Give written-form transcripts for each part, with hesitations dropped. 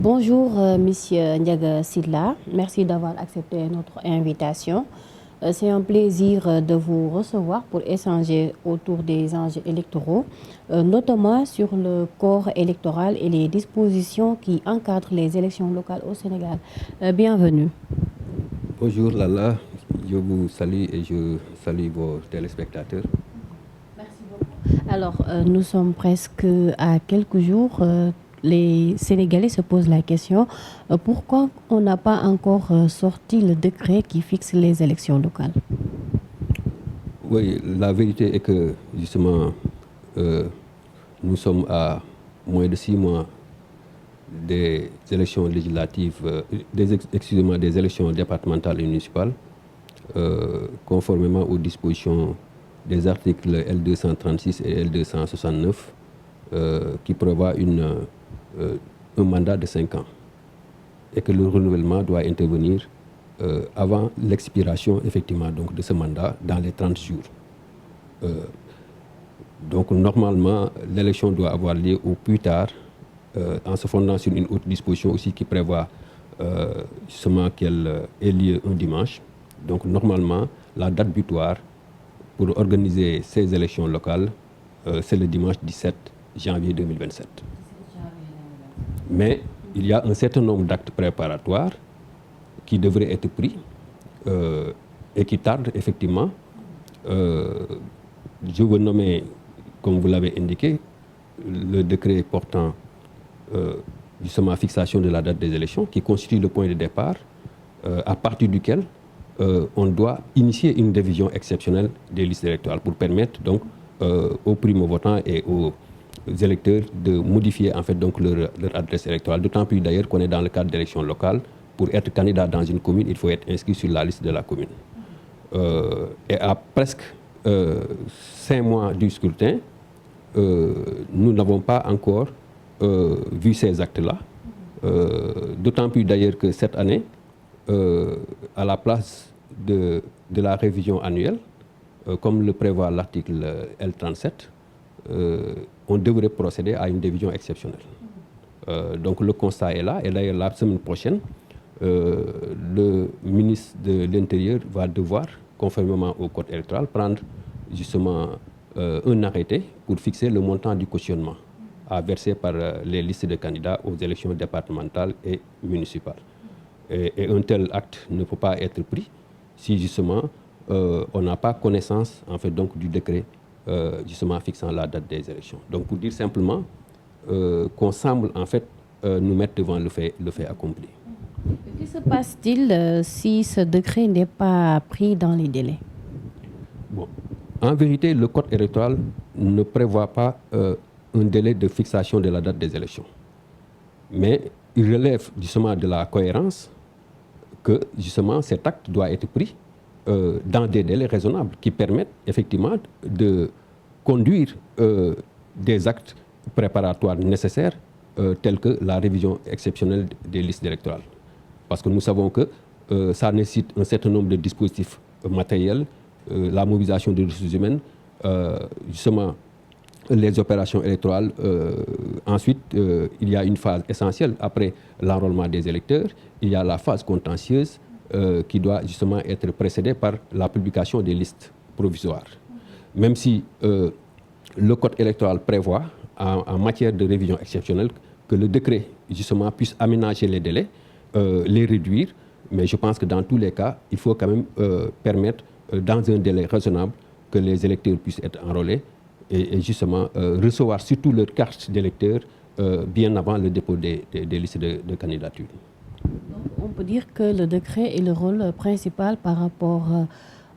Bonjour, Monsieur Ndiaga Sylla. Merci d'avoir accepté notre invitation. C'est un plaisir de vous recevoir pour échanger autour des enjeux électoraux, notamment sur le corps électoral et les dispositions qui encadrent les élections locales au Sénégal. Bienvenue. Bonjour Lala, je vous salue et je salue vos téléspectateurs. Merci beaucoup. Alors, nous sommes presque à quelques jours. Les Sénégalais se posent la question pourquoi on n'a pas encore sorti le décret qui fixe les élections locales? Oui, la vérité est que justement, nous sommes à moins de 6 mois des élections législatives, des élections départementales et municipales, conformément aux dispositions des articles L236 et L269 qui prévoient un mandat de 5 ans et que le renouvellement doit intervenir avant l'expiration effectivement donc, de ce mandat dans les 30 jours. Donc normalement, l'élection doit avoir lieu au plus tard en se fondant sur une autre disposition aussi qui prévoit justement qu'elle ait lieu un dimanche. Donc normalement, la date butoir pour organiser ces élections locales, c'est le dimanche 17 janvier 2027. Mais il y a un certain nombre d'actes préparatoires qui devraient être pris et qui tardent effectivement. Je veux nommer, comme vous l'avez indiqué, le décret portant justement fixation de la date des élections qui constitue le point de départ à partir duquel on doit initier une révision exceptionnelle des listes électorales pour permettre donc aux primo-votants et aux électeurs de modifier en fait donc leur adresse électorale. D'autant plus d'ailleurs qu'on est dans le cadre d'élections locales. Pour être candidat dans une commune, il faut être inscrit sur la liste de la commune. Et à presque 5 mois du scrutin, nous n'avons pas encore vu ces actes-là. D'autant plus d'ailleurs que cette année, à la place de la révision annuelle, comme le prévoit l'article L37, on devrait procéder à une révision exceptionnelle. Donc le constat est là, et d'ailleurs la semaine prochaine, le ministre de l'Intérieur va devoir, conformément au code électoral, prendre justement un arrêté pour fixer le montant du cautionnement à verser par les listes de candidats aux élections départementales et municipales. Et un tel acte ne peut pas être pris si justement on n'a pas connaissance en fait, donc, du décret justement fixant la date des élections. Donc pour dire simplement qu'on semble en fait nous mettre devant le fait accompli. Que se passe-t-il si ce décret n'est pas pris dans les délais? Bon. En vérité, le code électoral ne prévoit pas un délai de fixation de la date des élections. Mais il relève justement de la cohérence que justement cet acte doit être pris dans des délais raisonnables qui permettent effectivement de conduire des actes préparatoires nécessaires tels que la révision exceptionnelle des listes électorales. Parce que nous savons que ça nécessite un certain nombre de dispositifs matériels, la mobilisation des ressources humaines, justement les opérations électorales. Ensuite, il y a une phase essentielle après l'enrôlement des électeurs. Il y a la phase contentieuse qui doit justement être précédée par la publication des listes provisoires. Même si le code électoral prévoit en matière de révision exceptionnelle que le décret justement puisse aménager les délais, les réduire, mais je pense que dans tous les cas, il faut quand même permettre dans un délai raisonnable que les électeurs puissent être enrôlés et justement recevoir surtout leur carte d'électeur bien avant le dépôt des listes de candidature. Donc, on peut dire que le décret est le rôle principal par rapport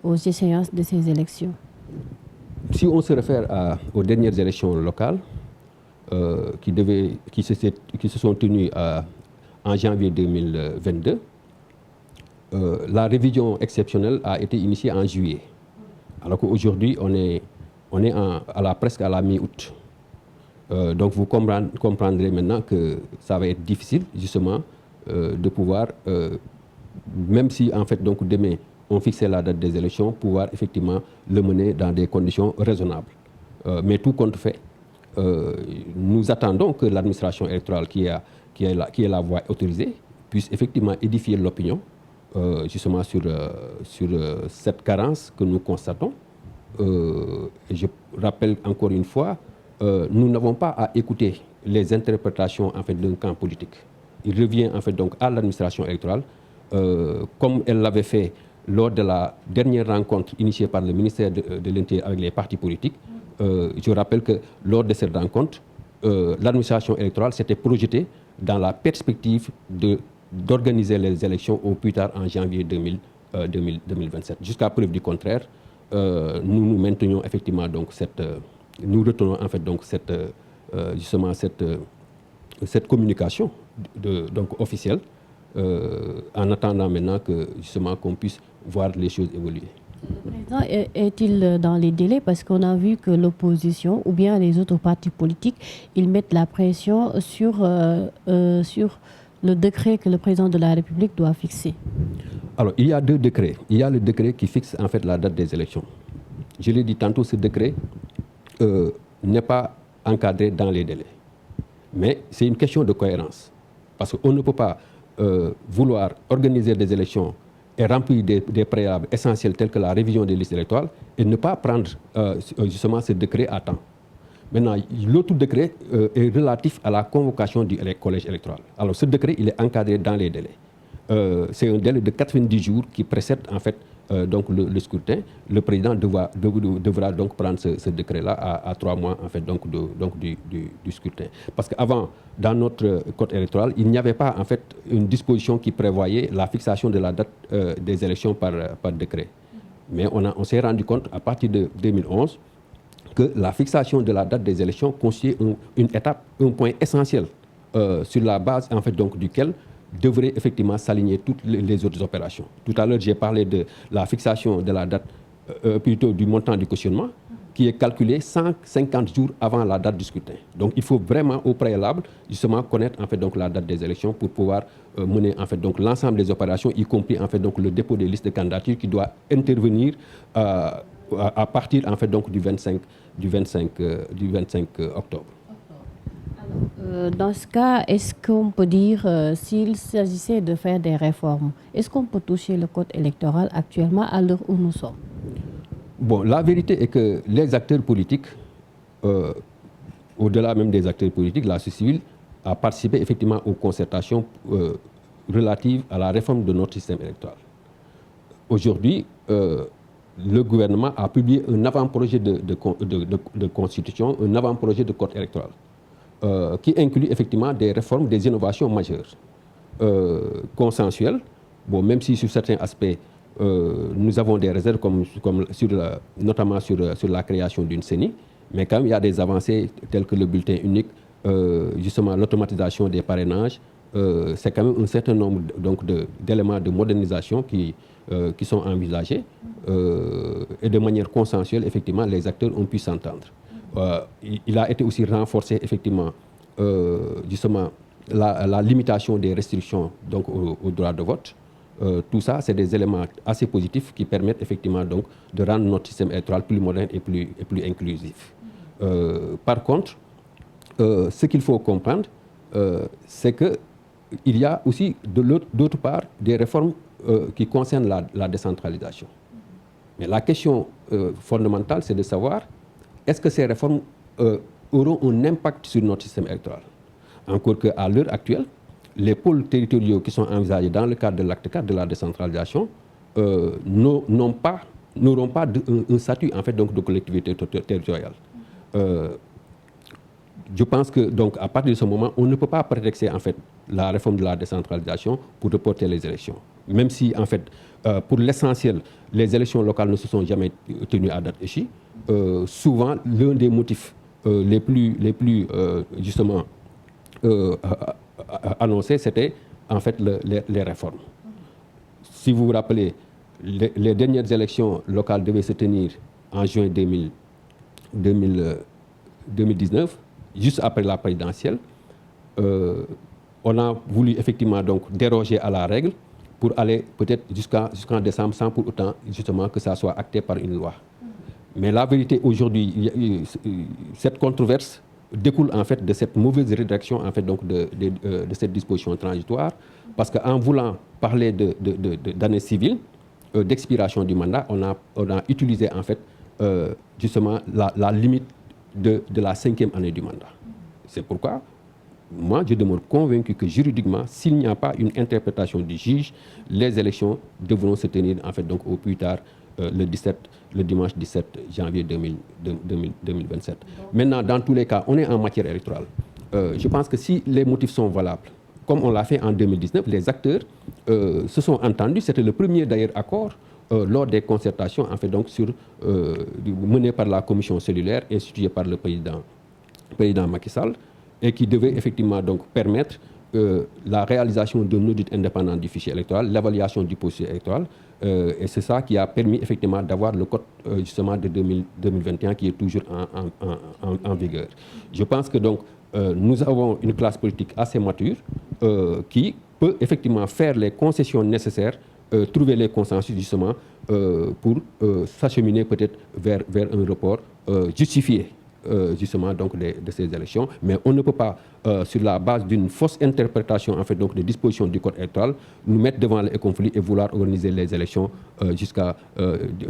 aux échéances de ces élections. Si on se réfère aux dernières élections locales qui se sont tenues en janvier 2022, la révision exceptionnelle a été initiée en juillet. Alors qu'aujourd'hui, on est presque à la mi-août. Donc vous comprendrez maintenant que ça va être difficile justement de pouvoir, même si en fait donc demain on fixait la date des élections, pouvoir effectivement le mener dans des conditions raisonnables. Mais tout compte fait, nous attendons que l'administration électorale qui a qui est la voie autorisée, puisse effectivement édifier l'opinion justement sur cette carence que nous constatons. Et je rappelle encore une fois, nous n'avons pas à écouter les interprétations en fait d'un camp politique. Il revient en fait donc à l'administration électorale, comme elle l'avait fait lors de la dernière rencontre initiée par le ministère de l'Intérieur avec les partis politiques. Je rappelle que lors de cette rencontre, l'administration électorale s'était projetée dans la perspective d'organiser les élections au plus tard en janvier 2027. Jusqu'à preuve du contraire, nous maintenons effectivement donc nous retenons en fait donc justement cette communication donc officielle en attendant maintenant que justement qu'on puisse voir les choses évoluer. Le président est-il dans les délais? Parce qu'on a vu que l'opposition ou bien les autres partis politiques, ils mettent la pression sur le décret que le président de la République doit fixer. Alors, il y a deux décrets. Il y a le décret qui fixe en fait la date des élections. Je l'ai dit tantôt, ce décret n'est pas encadré dans les délais. Mais c'est une question de cohérence. Parce qu'on ne peut pas vouloir organiser des élections et remplir des préalables essentiels tels que la révision des listes électorales et ne pas prendre justement ce décret à temps. Maintenant, l'autre décret est relatif à la convocation du collège électoral. Alors, ce décret, il est encadré dans les délais. C'est un délai de 90 jours qui précède en fait donc le scrutin. Le président devra donc prendre ce décret-là à 3 mois en fait donc du scrutin. Parce qu'avant, dans notre code électoral, il n'y avait pas en fait une disposition qui prévoyait la fixation de la date des élections par décret. Mais on s'est rendu compte à partir de 2011 que la fixation de la date des élections constituait une étape, un point essentiel sur la base en fait donc duquel devraient effectivement s'aligner toutes les autres opérations. Tout à l'heure, j'ai parlé de la fixation de la date, plutôt du montant du cautionnement, qui est calculé 150 jours avant la date du scrutin. Donc, il faut vraiment au préalable, justement, connaître en fait donc la date des élections pour pouvoir mener en fait donc l'ensemble des opérations, y compris en fait donc le dépôt des listes de candidatures qui doit intervenir à partir en fait donc du 25 octobre. Dans ce cas, est-ce qu'on peut dire, s'il s'agissait de faire des réformes, est-ce qu'on peut toucher le code électoral actuellement à l'heure où nous sommes? Bon, la vérité est que les acteurs politiques, au-delà même des acteurs politiques, la société civile a participé effectivement aux concertations relatives à la réforme de notre système électoral. Aujourd'hui, le gouvernement a publié un avant-projet de constitution, un avant-projet de code électoral. Qui inclut effectivement des réformes, des innovations majeures, consensuelles. Bon, même si sur certains aspects, nous avons des réserves, notamment sur la création d'une CENI, mais quand même il y a des avancées telles que le bulletin unique, justement l'automatisation des parrainages. C'est quand même un certain nombre d'éléments de modernisation qui sont envisagés et de manière consensuelle, effectivement, les acteurs ont pu s'entendre. Il a été aussi renforcé effectivement justement la limitation des restrictions donc au droit de vote. Tout ça, c'est des éléments assez positifs qui permettent effectivement donc de rendre notre système électoral plus moderne et plus inclusif. Par contre, ce qu'il faut comprendre, c'est que il y a aussi d'autre part des réformes qui concernent la décentralisation. Mais la question fondamentale, c'est de savoir est-ce que ces réformes auront un impact sur notre système électoral? Encore qu'à l'heure actuelle, les pôles territoriaux qui sont envisagés dans le cadre de l'acte 4 de la décentralisation n'auront pas un statut en fait, donc, de collectivité territoriale. Je pense que donc, à partir de ce moment, on ne peut pas prétexter en fait, la réforme de la décentralisation pour reporter les élections. Même si, en fait, pour l'essentiel, les élections locales ne se sont jamais tenues à date échue, souvent, l'un des motifs les plus justement annoncés, c'était en fait les réformes. Si vous vous rappelez, les dernières élections locales devaient se tenir en juin 2019, juste après la présidentielle. On a voulu effectivement donc déroger à la règle pour aller peut-être jusqu'en décembre sans pour autant justement que ça soit acté par une loi. Mais la vérité aujourd'hui, cette controverse découle en fait de cette mauvaise rédaction en fait donc de cette disposition transitoire, parce qu'en voulant parler d'année civile, d'expiration du mandat, on a utilisé en fait justement la limite de la 5e année du mandat. C'est pourquoi moi, je demeure convaincu que juridiquement, s'il n'y a pas une interprétation du juge, les élections devront se tenir en fait donc au plus tard le dimanche 17 janvier 2027. Maintenant, dans tous les cas, on est en matière électorale. Je pense que si les motifs sont valables, comme on l'a fait en 2019, les acteurs se sont entendus. C'était le premier d'ailleurs accord lors des concertations en fait donc menées par la commission cellulaire instituée par le président Macky Sall, et qui devait effectivement donc permettre la réalisation d'un audit indépendant du fichier électoral, l'évaluation du processus électoral, et c'est ça qui a permis effectivement d'avoir le code justement de 2021 qui est toujours en vigueur. Je pense que donc nous avons une classe politique assez mature qui peut effectivement faire les concessions nécessaires, trouver les consensus justement pour s'acheminer peut-être vers un report justifié justement donc de ces élections, mais on ne peut pas sur la base d'une fausse interprétation en fait donc des dispositions du code électoral nous mettre devant les conflits et vouloir organiser les élections jusqu'à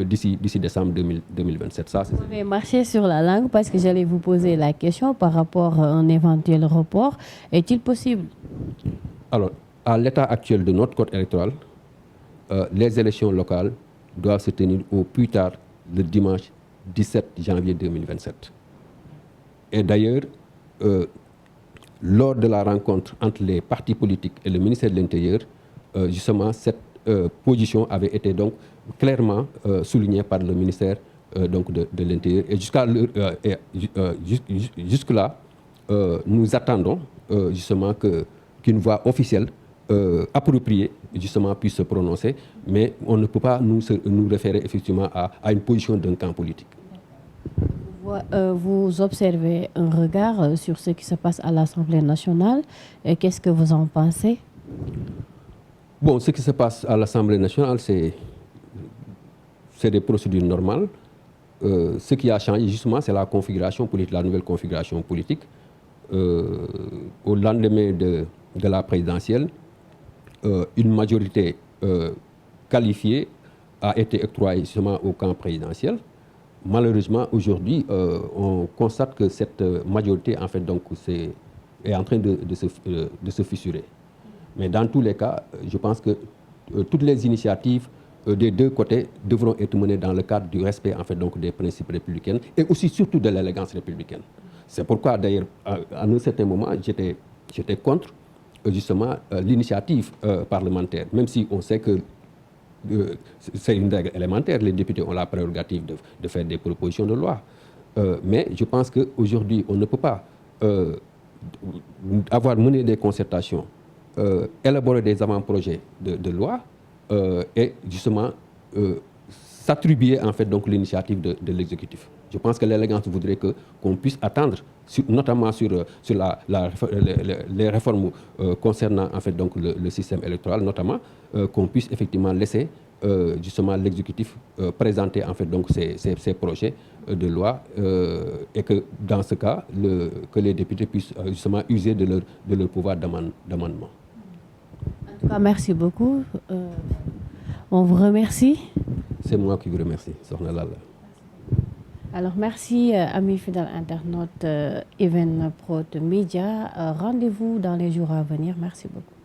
d'ici décembre 2027. Ça, vous avez marché sur la langue parce que j'allais vous poser la question par rapport à un éventuel report. Est-il possible? Alors, à l'état actuel de notre code électoral, les élections locales doivent se tenir au plus tard le dimanche 17 janvier 2027. Et d'ailleurs, lors de la rencontre entre les partis politiques et le ministère de l'Intérieur, justement, cette position avait été donc clairement soulignée par le ministère donc de l'Intérieur. Et jusque-là, nous attendons justement qu'une voix officielle appropriée justement puisse se prononcer, mais on ne peut pas nous référer effectivement à une position d'un camp politique. Vous observez un regard sur ce qui se passe à l'Assemblée nationale. Et qu'est-ce que vous en pensez? Bon, ce qui se passe à l'Assemblée nationale, c'est des procédures normales. Ce qui a changé justement, c'est la configuration politique, la nouvelle configuration politique. Au lendemain de la présidentielle, une majorité qualifiée a été octroyée justement au camp présidentiel. Malheureusement, aujourd'hui, on constate que cette majorité, en fait, donc, est en train de se fissurer. Mais dans tous les cas, je pense que toutes les initiatives des deux côtés devront être menées dans le cadre du respect, en fait, donc, des principes républicains et aussi surtout de l'élégance républicaine. C'est pourquoi, d'ailleurs, à un certain moment, j'étais contre, justement, l'initiative parlementaire, même si on sait que c'est une règle élémentaire, les députés ont la prérogative de faire des propositions de loi. Mais je pense qu'aujourd'hui, on ne peut pas avoir mené des concertations, élaborer des avant-projets de loi et justement s'attribuer en fait donc l'initiative de l'exécutif. Je pense que l'élégance voudrait qu'on puisse attendre, notamment sur les réformes concernant en fait donc le système électoral, notamment qu'on puisse effectivement laisser justement l'exécutif présenter en fait donc ces projets de loi et que dans ce cas que les députés puissent justement user de leur pouvoir d'amendement. En tout cas, merci beaucoup. On vous remercie. C'est moi qui vous remercie, Sokhna Lalla. Alors, merci, amis fidèles internautes Evenprod Media. Rendez-vous dans les jours à venir. Merci beaucoup.